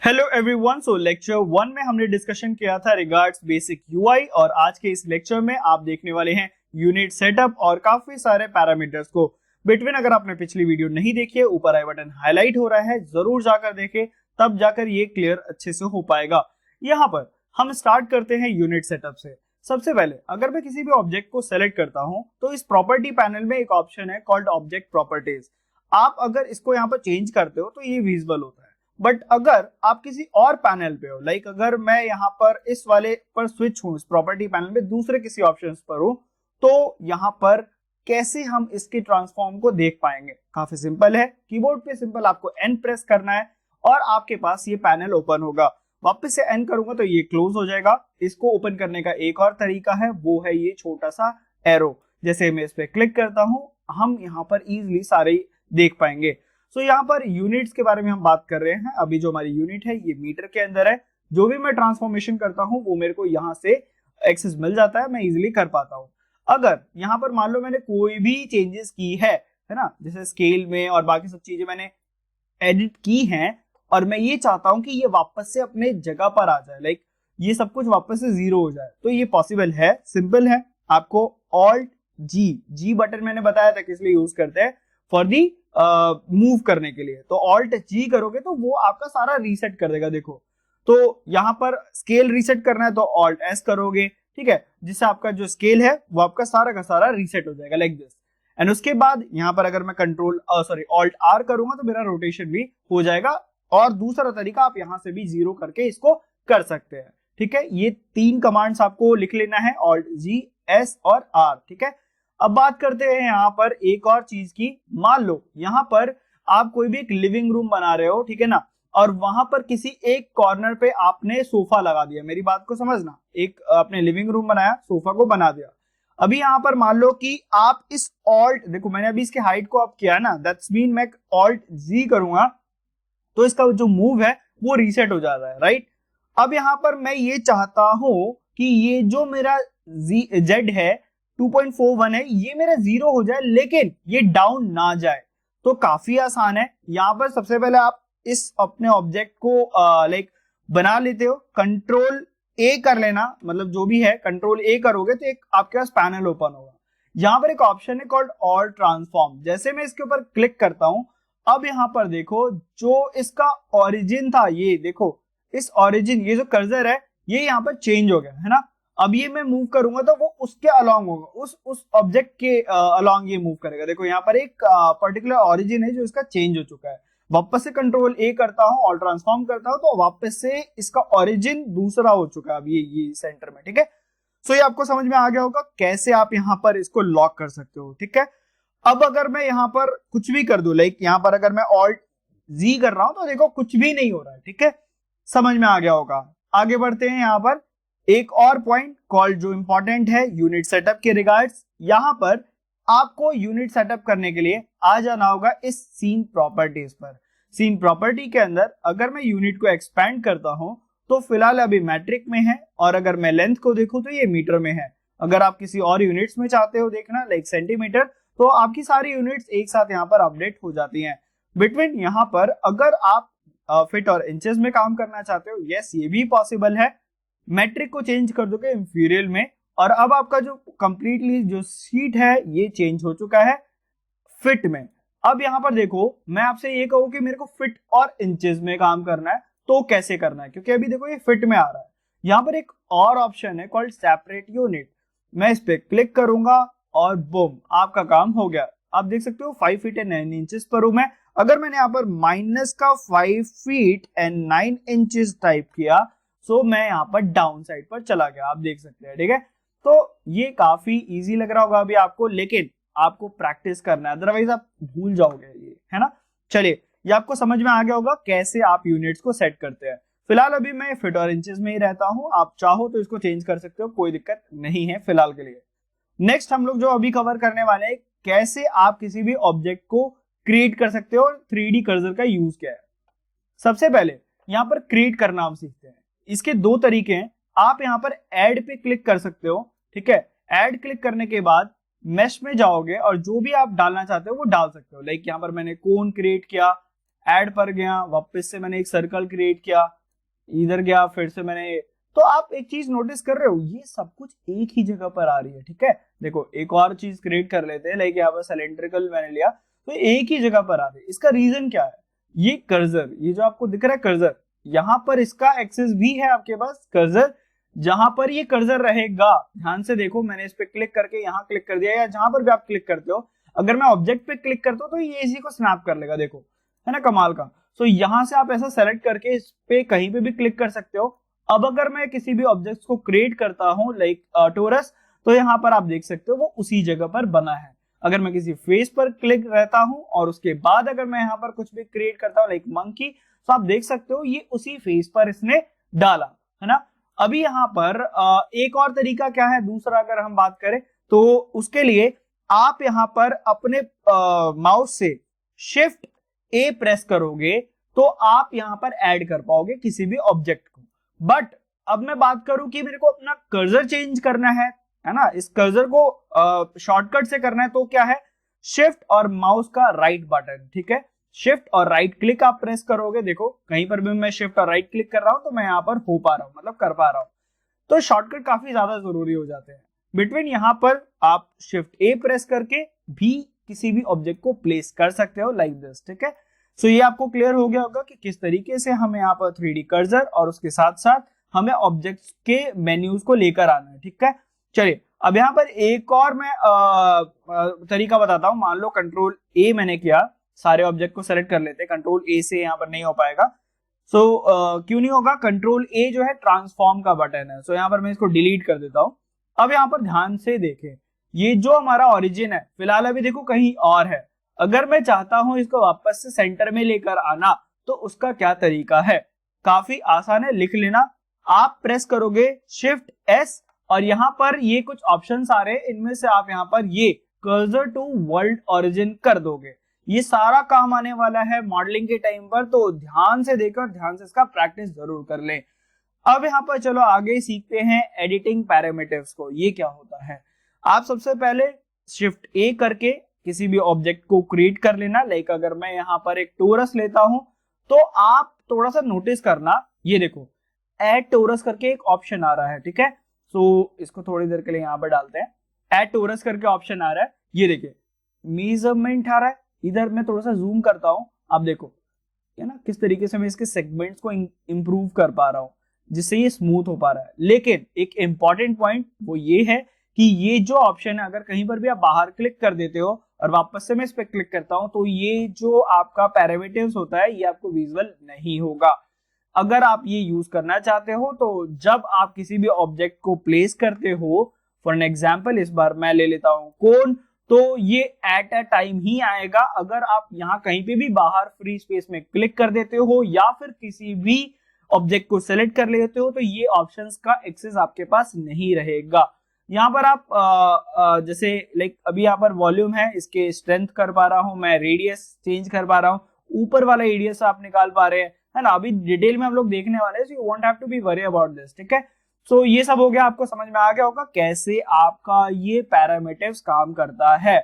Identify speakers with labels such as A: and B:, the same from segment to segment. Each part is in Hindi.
A: Hello everyone. सो लेक्चर 1 में हमने डिस्कशन किया था रिगार्ड्स बेसिक यूआई और आज के इस लेक्चर में आप देखने वाले हैं यूनिट सेटअप और काफी सारे पैरामीटर्स को। बिटवीन अगर आपने पिछली वीडियो नहीं देखी है, ऊपर आई बटन हाईलाइट हो रहा है, जरूर जाकर देखें, तब जाकर ये क्लियर अच्छे से हो पाएगा। यहाँ पर हम स्टार्ट करते हैं यूनिट सेटअप से। सबसे पहले अगर मैं किसी भी ऑब्जेक्ट को सेलेक्ट करता हूं तो इस प्रॉपर्टी पैनल में एक ऑप्शन है कॉल्ड ऑब्जेक्ट प्रॉपर्टीज। आप अगर इसको यहाँ पर चेंज करते हो तो ये विजिबल होता है। बट अगर आप किसी और पैनल पे हो, लाइक अगर मैं यहाँ पर इस वाले पर स्विच हूं, इस प्रॉपर्टी पैनल में दूसरे किसी ऑप्शंस पर हूं, तो यहाँ पर कैसे हम इसके ट्रांसफॉर्म को देख पाएंगे? काफी सिंपल है। कीबोर्ड पे सिंपल आपको एन प्रेस करना है और आपके पास ये पैनल ओपन होगा। वापस से एन करूंगा तो ये क्लोज हो जाएगा। इसको ओपन करने का एक और तरीका है, वो है ये छोटा सा एरो। जैसे मैं इस पे क्लिक करता हूं, हम यहाँ पर इजिली सारे देख पाएंगे। सो यहाँ पर यूनिट्स के बारे में हम बात कर रहे हैं। अभी जो हमारी यूनिट है ये मीटर के अंदर है। जो भी मैं ट्रांसफॉर्मेशन करता हूँ वो मेरे को यहाँ से एक्सेस मिल जाता है, मैं इजिली कर पाता हूँ। अगर यहाँ पर मान लो मैंने कोई भी चेंजेस की है ना, जैसे स्केल में और बाकी सब चीजें मैंने एडिट की हैं और मैं ये चाहता हूं कि ये वापस से अपने जगह पर आ जाए, लाइक ये सब कुछ वापस से जीरो हो जाए, तो ये पॉसिबल है। सिंपल है। आपको ऑल्ट जी बटन मैंने बताया था किस लिए यूज करते हैं, फॉर दी मूव करने के लिए। तो ऑल्ट जी करोगे तो वो आपका सारा रीसेट कर देगा। देखो, तो यहाँ पर स्केल रीसेट करना है तो ऑल्ट एस करोगे, ठीक है, जिससे आपका जो स्केल है वो आपका सारा का सारा रीसेट हो जाएगा लाइक दिस। एंड उसके बाद यहाँ पर अगर मैं ऑल्ट आर करूंगा तो मेरा रोटेशन भी हो जाएगा। और दूसरा तरीका आप यहां से भी जीरो करके इसको कर सकते हैं, ठीक है। ये 3 कमांड्स आपको लिख लेना है, ऑल्ट जी, एस और आर, ठीक है। अब बात करते हैं यहाँ पर एक और चीज की। मान लो यहाँ पर आप कोई भी एक लिविंग रूम बना रहे हो, ठीक है ना, और वहां पर किसी एक कॉर्नर पे आपने सोफा लगा दिया। मेरी बात को समझना, एक आपने लिविंग रूम बनाया, सोफा को बना दिया। अभी यहाँ पर मान लो कि आप इस ऑल्ट, देखो मैंने अभी इसके हाइट को अप किया ना, दैट्स मीन मैं ऑल्ट जी करूंगा तो इसका जो मूव है वो रीसेट हो जाता है, राइट। अब यहाँ पर मैं ये चाहता हूं कि ये जो मेरा जेड है 2.41 है, ये मेरा जीरो हो जाए लेकिन ये डाउन ना जाए। तो काफी आसान है। यहाँ पर सबसे पहले आप इस अपने ऑब्जेक्ट को लाइक बना लेते हो, कंट्रोल ए कर लेना, मतलब जो भी है कंट्रोल ए करोगे तो एक आपके पास पैनल ओपन होगा। यहाँ पर एक ऑप्शन है कॉल्ड ऑल ट्रांसफॉर्म। जैसे मैं इसके ऊपर क्लिक करता हूं, अब यहाँ पर देखो जो इसका ओरिजिन था, ये देखो इस ओरिजिन, ये जो कर्सर है ये यहाँ पर चेंज हो गया है ना। अब ये मैं मूव करूंगा तो वो उसके अलोंग होगा, उस ऑब्जेक्ट के अलोंग ये मूव करेगा। देखो यहाँ पर एक पर्टिकुलर ओरिजिन है जो इसका चेंज हो चुका है। वापस से कंट्रोल ए करता हूं, ऑल ट्रांसफॉर्म करता हूं, तो वापस से इसका ओरिजिन दूसरा हो चुका है अब ये सेंटर में, ठीक है। सो ये आपको समझ में आ गया होगा कैसे आप यहाँ पर इसको लॉक कर सकते हो, ठीक है। अब अगर मैं यहाँ पर कुछ भी कर दूं, लाइक यहाँ पर अगर मैं ऑल्ट जी कर रहा हूं तो देखो कुछ भी नहीं हो रहा है, ठीक है। समझ में आ गया होगा। आगे बढ़ते हैं। यहाँ पर एक और पॉइंट कॉल्ड जो इंपॉर्टेंट है यूनिट सेटअप के रिगार्ड्स। यहाँ पर आपको यूनिट सेटअप करने के लिए आ जाना होगा इस सीन प्रॉपर्टीज पर। सीन प्रॉपर्टी के अंदर अगर मैं यूनिट को एक्सपैंड करता हूं तो फिलहाल अभी मैट्रिक में है, और अगर मैं लेंथ को देखूं तो ये मीटर में है। अगर आप किसी और यूनिट्स में चाहते हो देखना, लाइक सेंटीमीटर, तो आपकी सारी यूनिट्स एक साथ यहाँ पर अपडेट हो जाती हैं। बिटवीन यहाँ पर अगर आप फीट और इंचेस में काम करना चाहते हो, यस ये भी पॉसिबल है। मैट्रिक को चेंज कर दोगे इंफीरियल में, और अब आपका जो कंप्लीटली जो सीट है ये चेंज हो चुका है फिट में। अब यहाँ पर देखो, मैं आपसे ये कहूँ कि मेरे को फिट और इंचेस में काम करना है तो कैसे करना है, क्योंकि अभी देखो ये फिट में आ रहा है। यहाँ पर एक और ऑप्शन है कॉल्ड सेपरेट यूनिट। मैं इस पे क्लिक करूंगा और बूम, आपका काम हो गया। आप देख सकते हो 5 फीट एंड 9 इंचेस पर हूं मैं। अगर मैंने यहाँ पर माइनस का 5 फीट एंड 9 इंचेस टाइप किया, सो मैं यहाँ पर डाउन साइड पर चला गया, आप देख सकते हैं, ठीक है। तो ये काफी इजी लग रहा होगा अभी आपको, लेकिन आपको प्रैक्टिस करना है, अदरवाइज आप भूल जाओगे ये, है ना। चलिए, ये आपको समझ में आ गया होगा कैसे आप यूनिट्स को सेट करते हैं। फिलहाल अभी मैं फीट और इंचेस में ही रहता हूं, आप चाहो तो इसको चेंज कर सकते हो, कोई दिक्कत नहीं है फिलहाल के लिए। नेक्स्ट हम लोग जो अभी कवर करने वाले हैं, कैसे आप किसी भी ऑब्जेक्ट को क्रिएट कर सकते हो और 3D कर्सर का यूज क्या है। सबसे पहले यहाँ पर क्रिएट करना हम सीखते हैं। इसके 2 तरीके हैं। आप यहाँ पर ऐड पे क्लिक कर सकते हो, ठीक है। ऐड क्लिक करने के बाद मैश में जाओगे और जो भी आप डालना चाहते हो वो डाल सकते हो। लाइक यहाँ पर मैंने कोन क्रिएट किया, ऐड पर गया, वापस से मैंने एक सर्कल क्रिएट किया, इधर गया, फिर से मैंने, तो आप एक चीज नोटिस कर रहे हो, ये सब कुछ एक ही जगह पर आ रही है, ठीक है। देखो एक और चीज क्रिएट कर लेते हैं, लाइक यहाँ पर सिलेंड्रिकल मैंने लिया, तो एक ही जगह पर आ रही है। इसका रीजन क्या है? ये कर्सर, ये जो आपको दिख रहा है कर्सर, यहाँ पर इसका एक्सेस भी है आपके पास कर्सर, जहां पर ये कर्सर रहेगा, ध्यान से देखो, मैंने इस पे क्लिक करके यहाँ क्लिक कर दिया, या जहां पर भी आप क्लिक करते हो, अगर मैं ऑब्जेक्ट पे क्लिक करता हूँ तो ये इसी को स्नैप कर लेगा, देखो, है ना कमाल का। सो यहां से आप ऐसा सेलेक्ट करके इस पे कहीं पे भी क्लिक कर सकते हो। अब अगर मैं किसी भी ऑब्जेक्ट को क्रिएट करता हूं लाइक टोरस, तो यहाँ पर आप देख सकते हो वो उसी जगह पर बना है। अगर मैं किसी फेस पर क्लिक रहता हूं और उसके बाद अगर मैं यहाँ पर कुछ भी क्रिएट करता हूं लाइक मंकी, तो आप देख सकते हो ये उसी फेस पर इसने डाला, है ना। अभी यहाँ पर एक और तरीका क्या है दूसरा, अगर हम बात करें तो उसके लिए आप यहाँ पर अपने माउस से शिफ्ट ए प्रेस करोगे तो आप यहाँ पर ऐड कर पाओगे किसी भी ऑब्जेक्ट को। बट अब मैं बात करूं कि मेरे को अपना कर्सर चेंज करना है ना, इस कर्सर को शॉर्टकट से करना है, तो क्या है, शिफ्ट और माउस का राइट बटन, ठीक है, शिफ्ट और राइट क्लिक आप प्रेस करोगे, देखो कहीं पर भी मैं शिफ्ट और राइट क्लिक कर रहा हूं तो मैं यहाँ पर हो पा रहा हूं, मतलब कर पा रहा हूं। तो शॉर्टकट काफी ज्यादा जरूरी हो जाते हैं। बिटवीन यहाँ पर आप शिफ्ट ए प्रेस करके भी किसी भी ऑब्जेक्ट को प्लेस कर सकते हो लाइक दिस, ठीक है। सो ये आपको क्लियर हो गया होगा कि किस तरीके से हमें यहाँ पर 3D कर्सर और उसके साथ साथ हमें ऑब्जेक्ट्स के मेन्यूज को लेकर आना है, ठीक है। चलिए अब यहाँ पर एक और मैं तरीका बताता हूँ। मान लो कंट्रोल ए मैंने किया, सारे ऑब्जेक्ट को सेलेक्ट कर लेते हैं, कंट्रोल ए से यहाँ पर नहीं हो पाएगा। सो क्यों नहीं होगा, कंट्रोल ए जो है ट्रांसफॉर्म का बटन है। सो यहाँ पर मैं इसको डिलीट कर देता हूँ। अब यहाँ पर ध्यान से देखें, ये जो हमारा ओरिजिन है फिलहाल अभी देखो कहीं और है, अगर मैं चाहता हूं इसको वापस से सेंटर में लेकर आना तो उसका क्या तरीका है, काफी आसान है, लिख लेना। आप प्रेस करोगे शिफ्ट एस और यहाँ पर ये कुछ ऑप्शंस आ रहे हैं, इनमें से आप यहाँ पर ये कर्सर टू वर्ल्ड ओरिजिन कर दोगे। ये सारा काम आने वाला है मॉडलिंग के टाइम पर, तो ध्यान से देखकर ध्यान से इसका प्रैक्टिस जरूर कर लें। अब यहाँ पर चलो आगे सीखते हैं एडिटिंग पैरामीटर्स को। ये क्या होता है, आप सबसे पहले शिफ्ट ए करके किसी भी ऑब्जेक्ट को क्रिएट कर लेना। लाइक अगर मैं यहाँ पर एक टोरस लेता हूं तो आप थोड़ा सा नोटिस करना, ये देखो ऐड टोरस करके एक ऑप्शन आ रहा है, ठीक है। सो इसको थोड़ी देर के लिए यहाँ पर डालते हैं, ऐड टोरस करके ऑप्शन आ रहा है, ये देखिए मेजरमेंट आ रहा है, इधर मैं थोड़ा सा जूम करता हूं, आप देखो है ना किस तरीके से मैं इसके सेगमेंट्स को इंप्रूव कर पा रहा हूं जिससे ये स्मूथ हो पा रहा है। लेकिन एक इंपॉर्टेंट पॉइंट वो ये है कि ये जो ऑप्शन है अगर कहीं पर भी आप बाहर क्लिक कर देते हो और वापस से मैं इस पे क्लिक करता हूं तो ये जो आपका पैरामीटर्स होता है ये आपको विजुअल नहीं होगा। अगर आप ये यूज करना चाहते हो तो जब आप किसी भी ऑब्जेक्ट को प्लेस करते हो, फॉर एन एग्जांपल इस बार मैं ले लेता हूं कोन, तो ये एट अ टाइम ही आएगा। अगर आप यहाँ कहीं पे भी बाहर फ्री स्पेस में क्लिक कर देते हो या फिर किसी भी ऑब्जेक्ट को सेलेक्ट कर लेते हो तो ये ऑप्शंस का एक्सेस आपके पास नहीं रहेगा। यहाँ पर आप जैसे लाइक अभी यहाँ पर वॉल्यूम है, इसके स्ट्रेंथ कर पा रहा हूं मैं, रेडियस चेंज कर पा रहा हूँ, ऊपर वाला रेडियस आप निकाल पा रहे हैं, है ना। अभी डिटेल में हम लोग देखने वाले हैं, so you won't have to be worry about this, ठीक है। सो ये सब हो गया, आपको समझ में आ गया होगा कैसे आपका ये पैरामीटर्स काम करता है।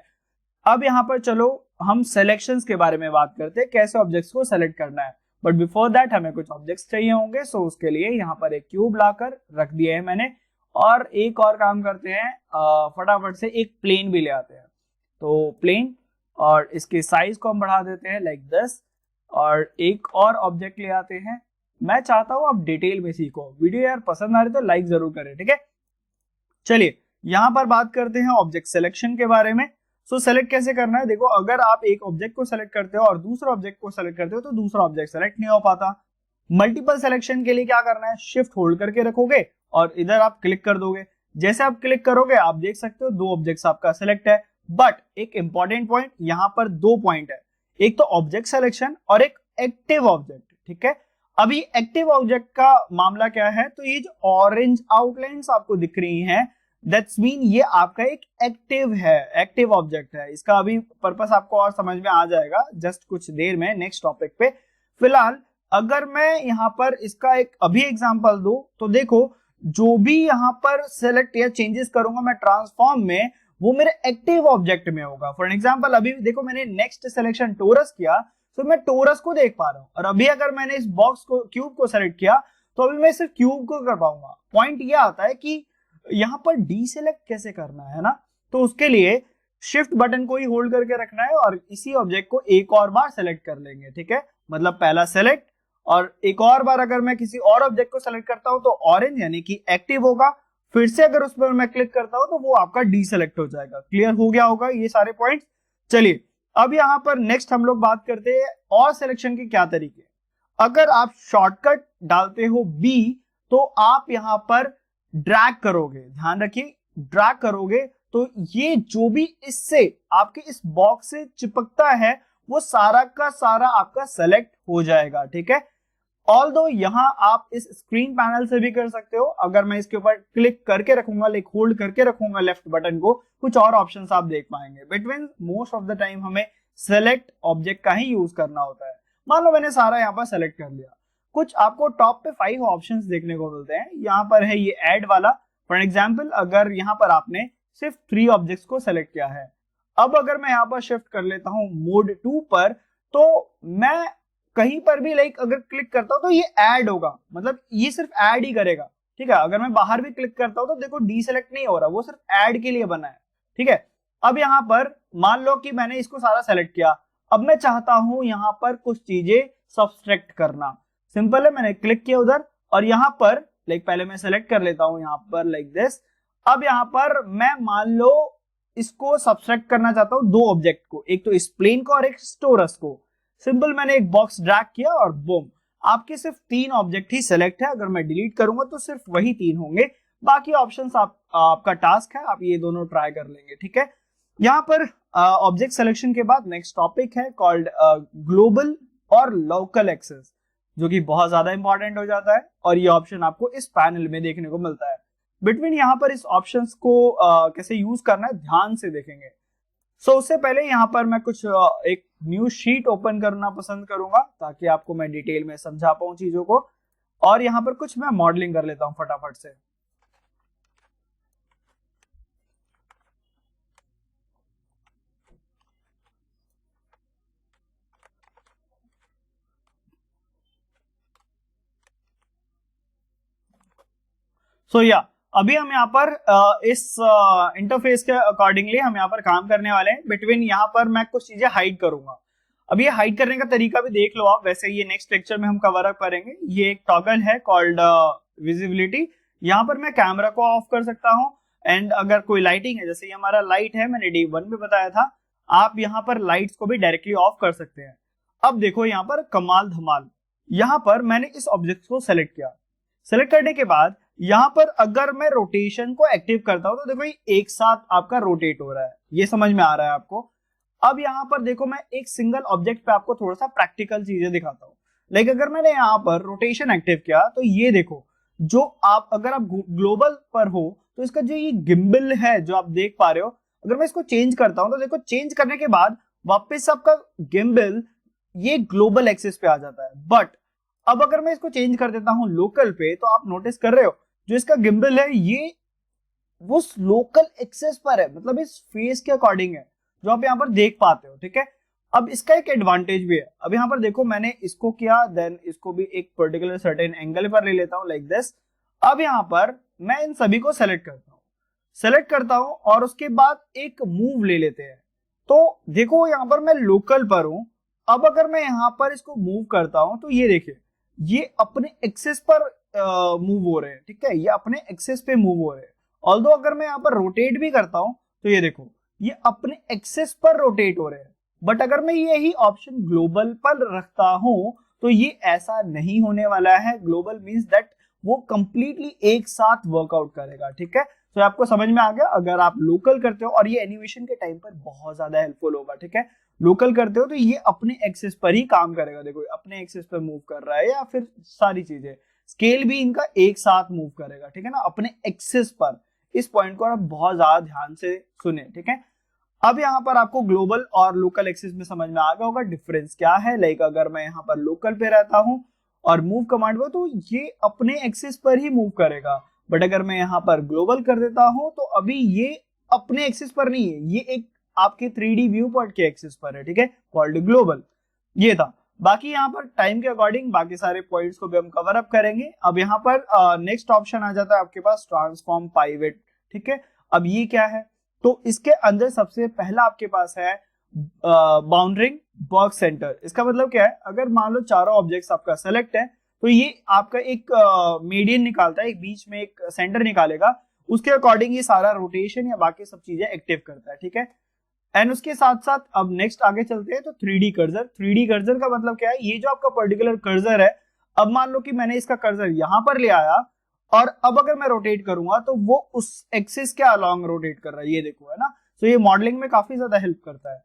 A: अब यहाँ पर चलो हम सिलेक्शंस के बारे में बात करते हैं, कैसे ऑब्जेक्ट्स को सेलेक्ट करना है। बट बिफोर दैट हमें कुछ ऑब्जेक्ट्स चाहिए होंगे, सो उसके लिए यहाँ पर एक क्यूब लाकर रख दिया है मैंने। और एक और काम करते हैं, फटाफट से एक प्लेन भी ले आते हैं। तो प्लेन और इसके साइज को हम बढ़ा देते हैं लाइक दिस, और एक और ऑब्जेक्ट ले आते हैं। मैं चाहता हूं आप डिटेल में सीखो, वीडियो यार पसंद आ रही तो लाइक जरूर करें, ठीक है। चलिए यहां पर बात करते हैं ऑब्जेक्ट सिलेक्शन के बारे में। सो सेलेक्ट कैसे करना है, देखो अगर आप एक ऑब्जेक्ट को सेलेक्ट करते हो और दूसरा ऑब्जेक्ट को सेलेक्ट करते हो तो दूसरा ऑब्जेक्ट सेलेक्ट नहीं हो पाता। मल्टीपल सिलेक्शन के लिए क्या करना है, शिफ्ट होल्ड करके रखोगे और इधर आप क्लिक कर दोगे। जैसे आप क्लिक करोगे आप देख सकते हो दो ऑब्जेक्ट्स आपका सिलेक्ट है। बट एक इंपॉर्टेंट पॉइंट, यहां पर दो पॉइंट है, एक तो ऑब्जेक्ट सिलेक्शन और एक एक्टिव ऑब्जेक्ट, ठीक है। अभी एक्टिव ऑब्जेक्ट का मामला क्या है, तो ये जो ऑरेंज आउटलाइंस आपको दिख रही हैं दैट्स मीन ये आपका एक एक्टिव है, एक्टिव ऑब्जेक्ट है। इसका अभी पर्पस आपको और समझ में आ जाएगा जस्ट कुछ देर में नेक्स्ट टॉपिक पे। फिलहाल अगर मैं यहाँ पर इसका एक अभी एग्जांपल दूं तो देखो जो भी यहाँ पर सेलेक्ट या चेंजेस करूंगा मैं ट्रांसफॉर्म में, वो मेरे एक्टिव ऑब्जेक्ट में होगा। फॉर एग्जांपल अभी देखो मैंने नेक्स्ट सिलेक्शन टोरस किया, तो मैं टोरस को देख पा रहा हूँ। और अभी अगर मैंने इस बॉक्स को, क्यूब को सेलेक्ट किया, तो अभी मैं सिर्फ क्यूब को कर पाऊंगा। पॉइंट ये आता है कि यहाँ पर डीसेलेक्ट कैसे करना है ना, तो उसके लिए शिफ्ट बटन को ही होल्ड करके रखना है और इसी ऑब्जेक्ट को एक और बार सेलेक्ट कर लेंगे, ठीक है। मतलब पहला सेलेक्ट, और एक और बार अगर मैं किसी और ऑब्जेक्ट को सेलेक्ट करता हूं तो ऑरेंज यानी कि एक्टिव होगा, फिर से अगर उस पर मैं क्लिक करता हूं तो वो आपका डीसेलेक्ट हो जाएगा। क्लियर हो गया होगा ये सारे पॉइंट्स। चलिए अब यहां पर नेक्स्ट हम लोग बात करते हैं और सिलेक्शन के क्या तरीके। अगर आप शॉर्टकट डालते हो बी, तो आप यहां पर ड्रैग करोगे, ध्यान रखिए ड्रैग करोगे तो ये जो भी इससे आपके इस बॉक्स से चिपकता है वो सारा का सारा आपका सेलेक्ट हो जाएगा, ठीक है। ऑल्दो यहां आप इस स्क्रीन पैनल से भी कर सकते हो। अगर मैं इसके ऊपर क्लिक करके रखूंगा, लाइक होल्ड करके रखूंगा लेफ्ट बटन को, कुछ और ऑप्शंस आप देख पाएंगे। Between most of the time हमें सेलेक्ट ऑब्जेक्ट का ही यूज करना होता है। मान लो मैंने सारा यहाँ पर सेलेक्ट कर लिया, कुछ आपको टॉप पे 5 ऑप्शंस देखने को मिलते हैं। यहाँ पर है ये ऐड वाला। फॉर एग्जाम्पल अगर यहाँ पर आपने सिर्फ 3 ऑब्जेक्ट्स को सेलेक्ट किया है, अब अगर मैं यहाँ पर शिफ्ट कर लेता हूँ मोड 2 पर, तो मैं कहीं पर भी लाइक अगर क्लिक करता हूं तो ये ऐड होगा, मतलब ये सिर्फ ऐड ही करेगा, ठीक है। अगर मैं बाहर भी क्लिक करता हूं तो देखो डीसेलेक्ट नहीं हो रहा, वो सिर्फ ऐड के लिए बना है, ठीक है। अब यहां पर मान लो कि मैंने इसको सारा सेलेक्ट किया, अब मैं चाहता हूं यहां पर कुछ चीजें सब्सट्रैक्ट करना। सिंपल है, मैंने क्लिक किया उधर और यहां पर लाइक पहले मैं सेलेक्ट कर लेता हूं यहां पर लाइक दिस। अब यहां पर मैं मान लो इसको सब्सट्रैक्ट करना चाहता हूं 2 ऑब्जेक्ट को, एक तो इस प्लेन को और एक टोरस को। सिंपल मैंने एक बॉक्स ड्रैग किया और बूम, आपके सिर्फ 3 ऑब्जेक्ट ही सेलेक्ट है। अगर मैं डिलीट करूंगा तो सिर्फ वही 3 होंगे, बाकी ऑप्शंस आपका टास्क है, आप ये दोनों ट्राई कर लेंगे, ठीक है। यहाँ पर ऑब्जेक्ट सिलेक्शन के बाद नेक्स्ट टॉपिक है कॉल्ड ग्लोबल और लोकल एक्सेस, जो कि बहुत ज्यादा इंपॉर्टेंट हो जाता है और ये ऑप्शन आपको इस पैनल में देखने को मिलता है। बिटवीन यहाँ पर इस ऑप्शंस को कैसे यूज करना है ध्यान से देखेंगे। सो उससे पहले यहाँ पर मैं कुछ एक न्यू शीट ओपन करना पसंद करूंगा ताकि आपको मैं डिटेल में समझा पाऊं चीजों को, और यहाँ पर कुछ मैं मॉडलिंग कर लेता हूं फटाफट से। अभी हम यहाँ पर इस इंटरफेस के अकॉर्डिंगली हम यहाँ पर काम करने वाले हैं। बिटवीन यहाँ पर मैं कुछ चीजें हाइड करूंगा। अब ये हाइड करने का तरीका भी देख लो आप, वैसे ये नेक्स्ट लेक्चर में हम कवर अप करेंगे। ये एक टॉगल है कॉल्ड विजिबिलिटी। यहाँ पर मैं कैमरा को ऑफ कर सकता हूँ, एंड अगर कोई लाइटिंग है, जैसे ये हमारा लाइट है, मैंने डे 1 में बताया था, आप यहाँ पर लाइट्स को भी डायरेक्टली ऑफ कर सकते हैं। अब देखो यहाँ पर कमाल धमाल, यहाँ पर मैंने इस ऑब्जेक्ट को सेलेक्ट किया। सेलेक्ट करने के बाद यहां पर अगर मैं रोटेशन को एक्टिव करता हूं तो देखो ये एक साथ आपका रोटेट हो रहा है, ये समझ में आ रहा है आपको। अब यहां पर देखो मैं एक सिंगल ऑब्जेक्ट पे आपको थोड़ा सा प्रैक्टिकल चीजें दिखाता हूं। लाइक अगर मैंने यहां पर रोटेशन एक्टिव किया तो ये देखो, जो आप अगर आप ग्लोबल पर हो तो इसका जो ये गिम्बल है जो आप देख पा रहे हो, अगर मैं इसको चेंज करता हूं तो देखो चेंज करने के बाद वापस आपका गिम्बल ये ग्लोबल एक्सिस पे आ जाता है। बट अब अगर मैं इसको चेंज कर देता हूं लोकल पे, तो आप नोटिस कर रहे हो जो इसका गिम्बल है ये वो लोकल एक्सेस पर है, मतलब इस फेस के अकॉर्डिंग है जो आप यहाँ पर देख पाते हो, ठीक है। अब इसका एक एडवांटेज भी है। अब यहाँ पर देखो मैंने इसको किया, देन इसको भी एक पर्टिकुलर सर्टेन एंगल पर ले लेता हूँ लाइक दिस। अब यहाँ पर मैं इन सभी को सेलेक्ट करता हूँ और उसके बाद एक मूव ले लेते हैं। तो देखो यहाँ पर मैं लोकल पर हूं। अब अगर मैं यहाँ पर इसको मूव करता हूं तो ये देखिए ये अपने एक्सेस पर मूव हो रहे हैं, ठीक है, ये अपने एक्सेस पे मूव हो रहे हैं। ऑल्दो अगर मैं यहाँ पर रोटेट भी करता हूं तो ये देखो ये अपने एक्सेस पर रोटेट हो रहे हैं। बट अगर मैं यही ऑप्शन ग्लोबल पर रखता हूं तो ये ऐसा नहीं होने वाला है। ग्लोबल मींस दैट वो कंप्लीटली एक साथ वर्कआउट करेगा, ठीक है। तो आपको समझ में आ गया। अगर आप लोकल करते हो, और ये एनिमेशन के टाइम पर बहुत ज्यादा हेल्पफुल होगा, ठीक है, लोकल करते हो तो ये अपने एक्सेस पर ही काम करेगा। देखो अपने एक्सेस पर मूव कर रहा है, या फिर सारी चीजें स्केल भी इनका एक साथ मूव करेगा, ठीक है ना, अपने एक्सेस पर। इस पॉइंट को आप बहुत ज्यादा ध्यान से सुने, ठीक है। अब यहाँ पर आपको ग्लोबल और लोकल एक्सिस में समझ में आ गया होगा डिफरेंस क्या है। लाइक अगर मैं यहाँ पर लोकल पे रहता हूँ और मूव कमांड पर, तो ये अपने एक्सिस पर ही मूव करेगा। बट अगर मैं यहाँ पर ग्लोबल कर देता हूँ तो अभी ये अपने एक्सिस पर नहीं है, ये एक आपके 3D व्यू पॉइंट के एक्सिस पर है, ठीक है, कॉल्ड ग्लोबल। ये था। बाकी यहाँ पर टाइम के अकॉर्डिंग बाकी सारे पॉइंट्स को भी हम कवर अप करेंगे। अब यहाँ पर नेक्स्ट ऑप्शन आ जाता है आपके पास ट्रांसफॉर्म पाइवेट, ठीक है। अब ये क्या है, तो इसके अंदर सबसे पहला आपके पास है बाउंड्रिंग बॉक्स सेंटर। इसका मतलब क्या है, अगर मान लो चारों ऑब्जेक्ट्स आपका सेलेक्ट है तो ये आपका एक मीडियन निकालता है, एक बीच में एक सेंटर निकालेगा, उसके अकॉर्डिंग ये सारा रोटेशन या बाकी सब चीजें एक्टिव करता है, ठीक है। एंड उसके साथ साथ अब नेक्स्ट आगे चलते हैं तो 3D कर्सर। 3D कर्सर का मतलब क्या है, ये जो आपका पर्टिकुलर कर्सर है, अब मान लो कि मैंने इसका कर्सर यहां पर ले आया और अब अगर मैं रोटेट करूंगा तो वो उस एक्सिस के अलोंग रोटेट कर रहा है, ये देखो, है ना। तो ये मॉडलिंग में काफी ज्यादा हेल्प करता है।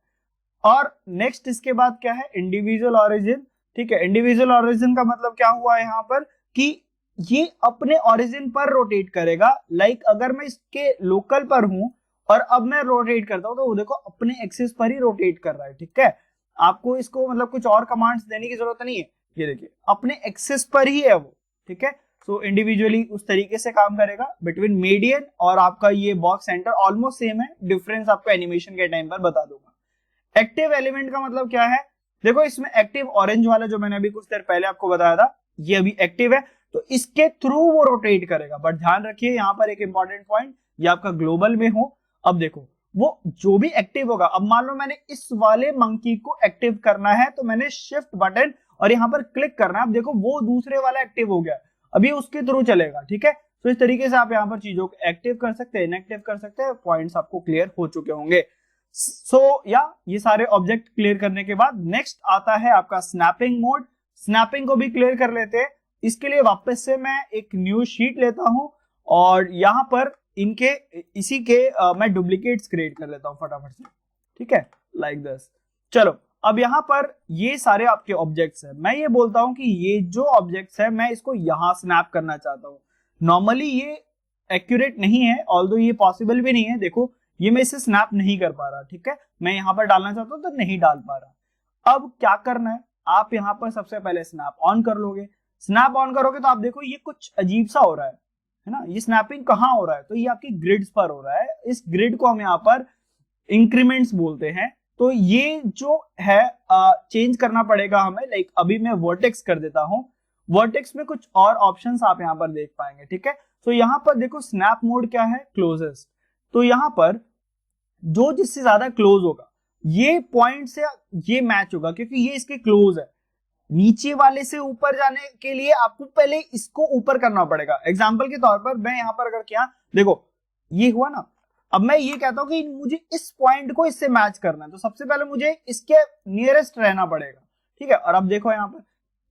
A: और नेक्स्ट इसके बाद क्या है, इंडिविजुअल ऑरिजिन, ठीक है। इंडिविजुअल ऑरिजिन का मतलब क्या हुआ यहाँ पर कि ये अपने ऑरिजिन पर रोटेट करेगा। लाइक अगर मैं इसके लोकल पर हूं और अब मैं रोटेट करता हूं तो वो देखो अपने एक्सिस पर ही रोटेट कर रहा है, ठीक है। आपको इसको मतलब कुछ और कमांड्स देने की जरूरत नहीं है, ये देखिए अपने एक्सिस पर ही है वो, ठीक है। सो इंडिविजुअली उस तरीके से काम करेगा। बिटवीन मीडियन और आपका ये बॉक्स सेंटर ऑलमोस्ट सेम है, डिफरेंस आपको एनिमेशन के टाइम पर बता दूंगा। एक्टिव एलिमेंट का मतलब क्या है, देखो इसमें एक्टिव ऑरेंज वाला जो मैंने अभी कुछ देर पहले आपको बताया था, ये अभी एक्टिव है तो इसके थ्रू वो रोटेट करेगा। बट ध्यान रखिए यहाँ पर एक इंपॉर्टेंट पॉइंट, ये आपका ग्लोबल में हो। अब देखो वो जो भी एक्टिव होगा, अब मान लो मैंने इस वाले मंकी को एक्टिव करना है तो मैंने शिफ्ट बटन और यहाँ पर क्लिक करना है। अब देखो वो दूसरे वाला एक्टिव हो गया, अभी उसके थ्रू चलेगा, ठीक है। तो इस तरीके से आप यहाँ पर चीजों को एक्टिव कर सकते हैं, इनएक्टिव कर सकते हैं। पॉइंट्स आपको क्लियर हो चुके होंगे। ये सारे ऑब्जेक्ट क्लियर करने के बाद नेक्स्ट आता है आपका स्नैपिंग मोड। स्नैपिंग को भी क्लियर कर लेते हैं। इसके लिए वापस से मैं एक न्यू शीट लेता हूं और यहां पर इनके इसी के मैं डुप्लीकेट्स क्रिएट कर लेता हूं फटाफट से, ठीक है, लाइक दिस। चलो अब यहां पर ये सारे आपके ऑब्जेक्ट्स हैं। मैं ये बोलता हूं कि ये जो ऑब्जेक्ट्स है मैं इसको यहां स्नैप करना चाहता हूं। नॉर्मली ये एक्यूरेट नहीं है, ऑल्दो ये पॉसिबल भी नहीं है। देखो ये मैं इसे स्नैप नहीं कर पा रहा, ठीक है। मैं यहां पर डालना चाहता हूं तो नहीं डाल पा रहा। अब क्या करना है, आप यहां पर सबसे पहले स्नैप ऑन कर लोगे। स्नैप ऑन करोगे तो आप देखो ये कुछ अजीब सा हो रहा है ना। ये स्नैपिंग कहाँ हो रहा है, तो ये आपकी ग्रिड्स पर हो रहा है। इस ग्रिड को हम यहाँ पर इंक्रीमेंट्स बोलते हैं। तो ये जो है चेंज करना पड़ेगा हमें। लाइक अभी मैं वर्टेक्स कर देता हूं। वर्टेक्स में कुछ और ऑप्शंस आप यहाँ पर देख पाएंगे, ठीक है। तो यहाँ पर देखो स्नैप मोड क्या है, क्लोजेस्ट। तो यहाँ पर जो जिससे ज्यादा क्लोज होगा ये पॉइंट से ये मैच होगा, क्योंकि ये इसके क्लोज है। नीचे वाले से ऊपर जाने के लिए आपको पहले इसको ऊपर करना पड़ेगा। एग्जांपल के तौर पर मैं यहां पर अगर किया, देखो ये हुआ ना। अब मैं ये कहता हूं कि मुझे इस पॉइंट को इससे मैच करना है, तो सबसे पहले मुझे इसके नियरेस्ट रहना पड़ेगा, ठीक है। और अब देखो यहां पर,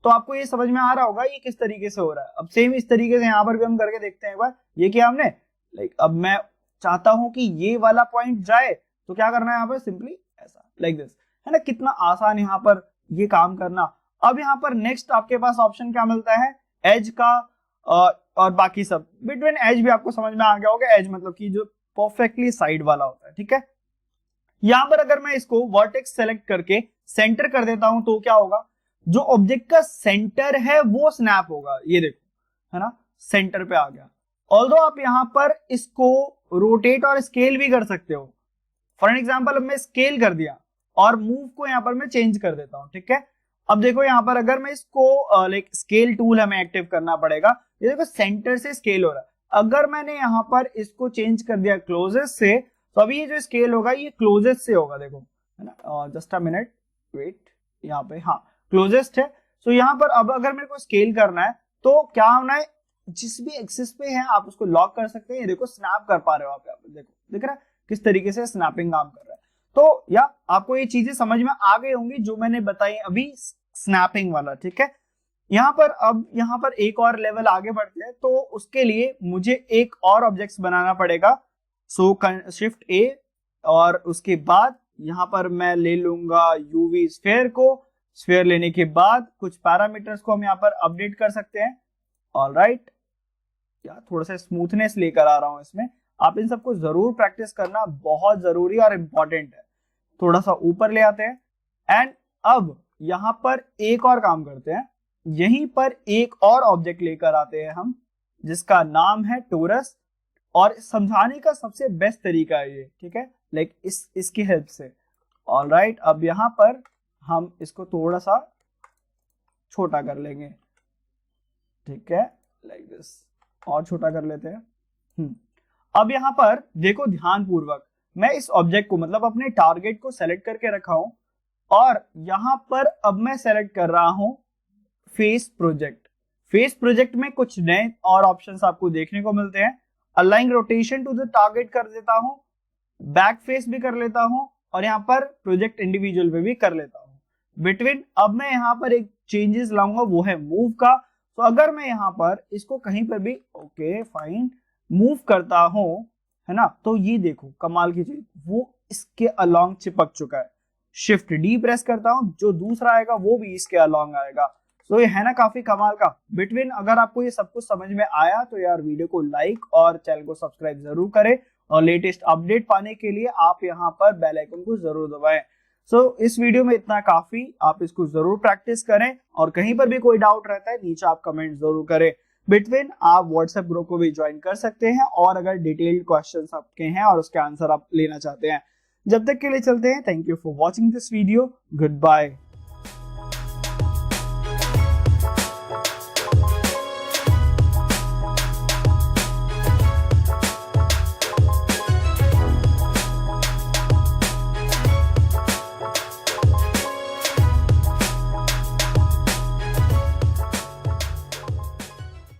A: तो आपको ये समझ में आ रहा होगा ये किस तरीके से हो रहा है। अब सेम इस तरीके से यहां पर भी हम करके देखते हैं एक बार। ये किया हमने, लाइक अब मैं चाहता हूं कि ये वाला पॉइंट जाए, तो क्या करना है यहाँ पर, सिंपली ऐसा, लाइक दिस, है ना। कितना आसान यहाँ पर ये काम करना। अब यहाँ पर नेक्स्ट आपके पास ऑप्शन क्या मिलता है, एज का और बाकी सब। बिटवीन एज भी आपको समझ में आ गया होगा। एज मतलब कि जो परफेक्टली साइड वाला होता है, ठीक है। यहां पर अगर मैं इसको वर्टेक्स सेलेक्ट करके सेंटर कर देता हूं तो क्या होगा, जो ऑब्जेक्ट का सेंटर है वो स्नैप होगा, ये देखो, है ना, सेंटर पे आ गया। ऑल्दो आप यहां पर इसको रोटेट और स्केल भी कर सकते हो। फॉर एग्जाम्पल अब मैं स्केल कर दिया और मूव को यहां पर मैं चेंज कर देता हूं, ठीक है। अब देखो यहां पर अगर मैं इसको लाइक स्केल टूल हमें एक्टिव करना पड़ेगा। ये देखो सेंटर से स्केल हो रहा है। अगर मैंने यहां पर इसको चेंज कर दिया क्लोजेस्ट से, तो अभी ये जो स्केल होगा ये क्लोजेस्ट से होगा, देखो, है ना। जस्ट अ मिनट वेट, यहाँ पे हाँ क्लोजेस्ट है। सो यहाँ पर अब अगर मेरे को स्केल करना है तो क्या होना है, जिस भी एक्सिस पे है आप उसको लॉक कर सकते हैं। ये देखो स्नैप कर पा रहे हो आप, यहाँ पे देखो दिख रहा है किस तरीके से स्नैपिंग काम कर रहा है। तो या आपको ये चीजें समझ में आ गई होंगी जो मैंने बताई अभी स्नैपिंग वाला, ठीक है। यहाँ पर अब यहाँ पर एक और लेवल आगे बढ़ते हैं, तो उसके लिए मुझे एक और ऑब्जेक्ट बनाना पड़ेगा। सो शिफ्ट ए और उसके बाद यहाँ पर मैं ले लूंगा यूवी स्फीयर को। स्फीयर लेने के बाद कुछ पैरामीटर्स को हम यहाँ पर अपडेट कर सकते हैं। ऑलराइट, यार थोड़ा सा स्मूथनेस लेकर आ रहा हूं इसमें। आप इन सबको जरूर प्रैक्टिस करना, बहुत जरूरी और इंपॉर्टेंट है। थोड़ा सा ऊपर ले आते हैं एंड अब यहां पर एक और काम करते हैं। यहीं पर एक और ऑब्जेक्ट लेकर आते हैं हम, जिसका नाम है टोरस। और समझाने का सबसे बेस्ट तरीका है ये, ठीक है, लाइक इसकी हेल्प से। ऑलराइट, अब यहां पर हम इसको थोड़ा सा छोटा कर लेंगे, ठीक है, लाइक दिस, और छोटा कर लेते हैं। अब यहां पर देखो ध्यान पूर्वक, मैं इस ऑब्जेक्ट को मतलब अपने टारगेट को सेलेक्ट करके रखा हूं और यहां पर अब मैं सेलेक्ट कर रहा हूं फेस प्रोजेक्ट। फेस प्रोजेक्ट में कुछ नए और ऑप्शंस आपको देखने को मिलते हैं। Align rotation to the target कर देता हूं, बैक फेस भी कर लेता हूं और यहाँ पर प्रोजेक्ट इंडिविजुअल पे भी कर लेता हूं। बिटवीन अब मैं यहाँ पर एक चेंजेस लाऊंगा, वो है मूव का। तो अगर मैं यहाँ पर इसको कहीं पर भी ओके फाइन मूव करता हूं, है ना, तो ये देखो कमाल की चीज, वो इसके अलोंग चिपक चुका है। शिफ्ट डी प्रेस करता हूं, जो दूसरा आएगा वो भी इसके अलोंग आएगा। तो ये है ना काफी कमाल का। बिटवीन अगर आपको ये सब कुछ समझ में आया तो यार वीडियो को लाइक और चैनल को सब्सक्राइब जरूर करें और लेटेस्ट अपडेट पाने के लिए आप यहाँ पर बेल आइकन को जरूर दबाएं। इस वीडियो में इतना काफी, आप इसको जरूर प्रैक्टिस करें और कहीं पर भी कोई डाउट रहता है नीचे आप कमेंट जरूर करें। बिटवीन आप व्हाट्सएप ग्रुप को भी ज्वाइन कर सकते हैं और अगर डिटेल्ड क्वेश्चंस आपके हैं और उसके आंसर आप लेना चाहते हैं। जब तक के लिए चलते हैं, thank you for watching this video, good bye.